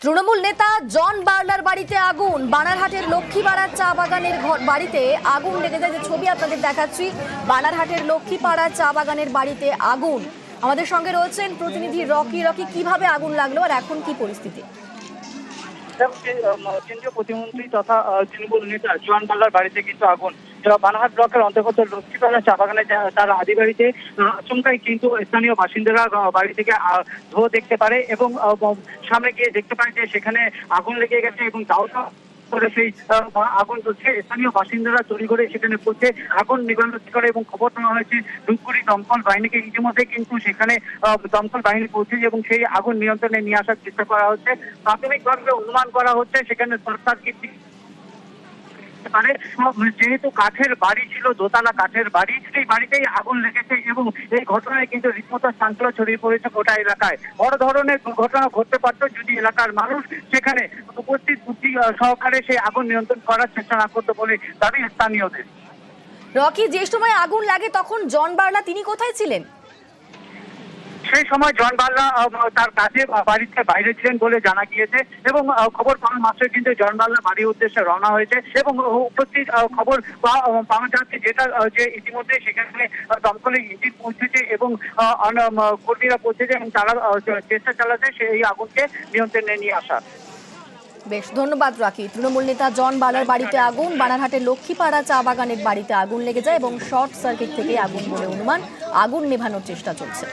তৃণমূল নেতা জন বার্লার বাড়িতে আগুন। বানারহাটের লক্ষ্মীপাড়ার চা বাগানের বাড়িতে আগুন লেগে যায়। যে ছবি আপনাদের দেখাচ্ছি, বানারহাটের লক্ষ্মীপাড়ার চা বাগানের বাড়িতে আগুন। আমাদের সঙ্গে রয়েছেন প্রতিনিধি রকি। রকি, কিভাবে আগুন লাগলো আর এখন কি পরিস্থিতি? কেন্দ্রীয় প্রতিমন্ত্রী তথা তৃণমূল নেতা জন বার্লার বাড়িতে কিন্তু আগুন। বানারহাট ব্লকের অন্তর্গত লক্ষ্মীপাড়া চা বাগানে তার আদি বাড়িতে আচমকাই কিন্তু স্থানীয় বাসিন্দারা বাড়ি থেকে ধোঁয়া দেখতে পারে এবং সামনে গিয়ে দেখতে পায় যে সেখানে আগুন লেগে গেছে এবং তাও করে সেই আগুন জ্বলছে। স্থানীয় বাসিন্দারা তৈরি করে সেখানে পৌঁছে আগুন নিবারণ করে এবং খবর দেওয়া হয়েছে ধূপগুড়ি দমকল বাহিনীকে। ইতিমধ্যে কিন্তু সেখানে দমকল বাহিনী পৌঁছেছে এবং সেই আগুন নিয়ন্ত্রণে নিয়ে আসার চেষ্টা করা হচ্ছে। প্রাথমিকভাবে অনুমান করা হচ্ছে সেখানে সরকার কি যেহেতু কাঠের বাড়ি ছিল, দোতলা কাঠের বাড়ি, সেই বাড়িতেই আগুন লেগেছে এবং এই ঘটনায় কিন্তু রীতিমতো চাঞ্চল্য ছড়িয়ে পড়েছে গোটা এলাকায়। বড় ধরনের দুর্ঘটনা ঘটতে পারত যদি এলাকার মানুষ সেখানে উপস্থিত বুদ্ধি সহকারে সেই আগুন নিয়ন্ত্রণ করার চেষ্টা না করতো বলে দাবি স্থানীয়দের। রকি, যে সময় আগুন লাগে তখন জন বার্লা তিনি কোথায় ছিলেন? সেই সময় জন বার্লা তার কাছে বাড়িতে বাইরে ছিলেন বলে জানা গিয়েছে এবং খবর পাওয়া মাত্র কিন্তু জন বার্লা বাড়ির উদ্দেশ্যে রওনা হয়েছে এবং উপস্থিত খবর পাওয়া যাচ্ছে যেটা যে ইতিমধ্যে সেখানে দমকলের ইঞ্জিন পৌঁছেছে এবং কর্মীরা পৌঁছেছে এবং তারা চেষ্টা চালাচ্ছে সেই আগুনকে নিয়ন্ত্রণে নিয়ে আসার। বেশ, ধন্যবাদ রাখি। তৃণমূল নেতা জন বার্লার বাড়িতে আগুন। বানারহাটের লক্ষ্মীপাড়া চা বাগানের বাড়িতে আগুন লেগে যায় এবং শর্ট সার্কিট থেকে আগুন বলে অনুমান। আগুন নেভানোর চেষ্টা চলছে।